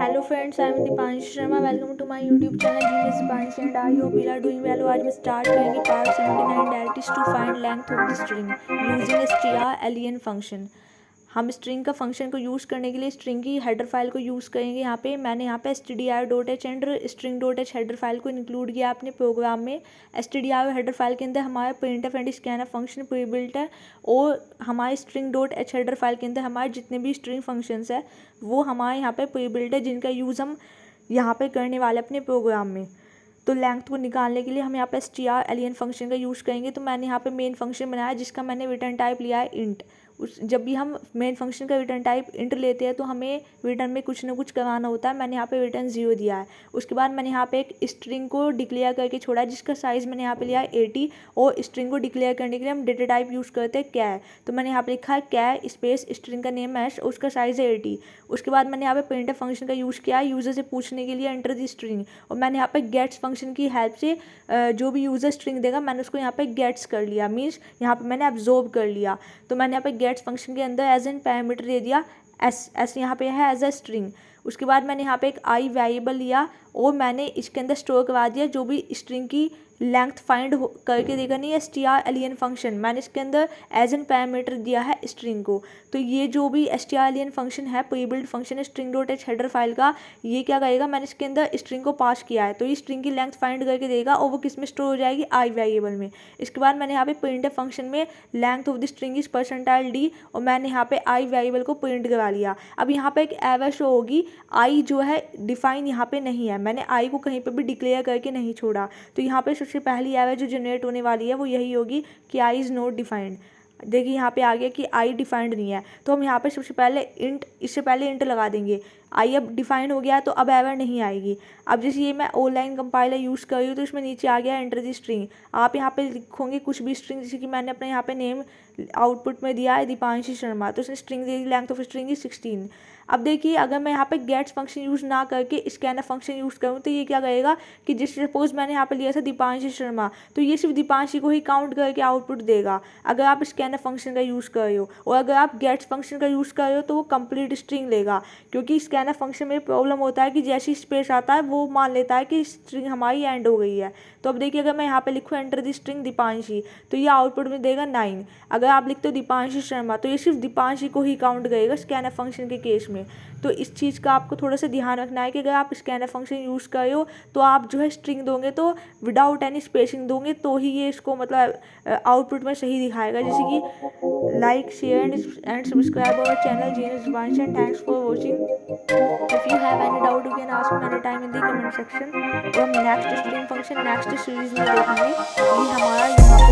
Hello friends, I am Deepanshi Sharma. Welcome to my YouTube channel genius Deepanshi and I hope you are doing well. आज हम start करेंगे part 79 that is to find length of the string using str alien function. हम string का function को use करने के लिए string की हेडर फाइल को यूज़ करेंगे। मैंने यहाँ पे stdio.h and string.h header file को इंक्लूड किया अपने प्रोग्राम में। stdio हेडर फाइल के अंदर हमारे printf and scanf function pre built है और हमारे string.h हेडर फाइल के अंदर हमारे जितने भी स्ट्रिंग फंक्शंस है वो हमारे यहाँ पे प्री बिल्ट है, जिनका यूज़ हम यहाँ पे करने वाले अपने प्रोग्राम में। तो लेंथ को निकालने के लिए हम यहाँ पे str alien फंक्शन का यूज़ करेंगे। तो मैंने यहाँ पे मेन फंक्शन बनाया जिसका मैंने रिटर्न टाइप लिया है इंट। जब भी हम मेन फंक्शन का रिटर्न टाइप इंट लेते हैं तो हमें रिटर्न में कुछ ना कुछ करवाना होता है। मैंने यहाँ पे रिटर्न 0 दिया है। उसके बाद मैंने यहाँ पे एक स्ट्रिंग को डिक्लेयर करके छोड़ा है जिसका साइज़ मैंने यहाँ पे लिया है 80 और स्ट्रिंग को डिक्लेयर करने के लिए हम डेटा टाइप यूज़ करते हैं क्या है। तो मैंने यहाँ पे लिखा है क्या स्पेस स्ट्रिंग का नेम है और उसका साइज़ है 80। उसके बाद मैंने यहाँ पे प्रिंटफ फंक्शन का यूज़ किया है यूज़र से पूछने के लिए एंटर दी स्ट्रिंग, और मैंने यहाँ पे गेट्स फंक्शन की हेल्प से जो भी यूज़र स्ट्रिंग देगा मैंने उसको यहाँ पे गेट्स कर लिया, मीन्स यहाँ पे मैंने एब्जॉर्ब कर लिया। तो मैंने यहाँ पे गेट्स फंक्शन के अंदर एज एन पैरामीटर दे दिया एस यहाँ पे है एज अ स्ट्रिंग। उसके बाद मैंने यहाँ पे एक आई वेरिएबल लिया और मैंने इसके अंदर स्टोर करवा दिया जो भी स्ट्रिंग की लेंथ फाइंड करके देगा नहीं है str alien फंक्शन। मैंने इसके अंदर एज एन पैरामीटर दिया है स्ट्रिंग को। तो ये जो भी str alien फंक्शन है प्री बिल्ड फंक्शन है string.h हेडर फाइल का, ये क्या करेगा, मैंने इसके अंदर स्ट्रिंग को पास किया है तो ये स्ट्रिंग की लेंथ फाइंड करके देगा और वो किस में स्टोर हो जाएगी, आई वेरिएबल में। इसके बाद मैंने यहाँ पे printf फंक्शन में length of the string is %d और मैंने यहाँ पे आई वेरिएबल को प्रिंट करा लिया। अब यहाँ पे एक एरर शो होगी, आई जो है डिफाइन यहाँ पे नहीं है, मैंने आई को कहीं पे भी डिक्लेयर करके नहीं छोड़ा। तो यहाँ पे सबसे पहली एरर जो जनरेट होने वाली है वो यही होगी कि आई इज़ नॉट डिफाइंड। देखिए यहाँ पे आ गया कि आई डिफाइंड नहीं है, तो हम यहाँ पे सबसे पहले इंट, इससे पहले इंट लगा देंगे। आई अब डिफाइन हो गया तो अब एरर नहीं आएगी। अब जैसे ये मैं ऑनलाइन कंपाइलर यूज़ कर रही हूँ तो इसमें नीचे आ गया एंटर दी स्ट्रिंग। आप यहाँ पे लिखोगे कुछ भी स्ट्रिंग, जैसे कि मैंने अपने यहाँ पे नेम आउटपुट में दिया है दीपांशी शर्मा, तो इसने string they the, length of string is 16। अब देखिए अगर मैं यहाँ पे गेट्स फंक्शन यूज़ ना करके स्कैनफ फंक्शन यूज़ करूँ तो ये क्या करेगा कि जैसे सपोज मैंने यहाँ पे लिया था दीपांशी शर्मा, तो ये सिर्फ दीपांशी को ही काउंट करके आउटपुट देगा अगर आप स्कैनफ फंक्शन का यूज़ कर रहे हो। और अगर आप गेट्स फंक्शन का यूज़ कर रहे हो तो वो कंप्लीट स्ट्रिंग लेगा, क्योंकि स्कैनफ फंक्शन में प्रॉब्लम होता है कि जैसी स्पेस आता है वो मान लेता है कि स्ट्रिंग हमारी एंड हो गई है। तो अब देखिए अगर मैं यहाँ पे लिखूँ एंटर दी स्ट्रिंग दीपांशी तो ये आउटपुट में देगा 9। अगर आप लिखते हो दीपांशी शर्मा तो ये सिर्फ दीपांशी को ही काउंट करेगा स्कैनफ फंक्शन के केस में। तो इस चीज़ का आपको थोड़ा सा ध्यान रखना है कि अगर आप स्कैनफ फंक्शन यूज़ कर रहे हो तो आप जो है स्ट्रिंग दोगे तो विदाउट एनी स्पेसिंग दोगे तो ही ये इसको मतलब आउटपुट में सही दिखाएगा। जैसे कि like share and subscribe our channel genius Deepanshi and thanks for watching. If you have any doubt you can ask me any time in the comment section. और हम next string function next series में देखेंगे। ये हमारा यहाँ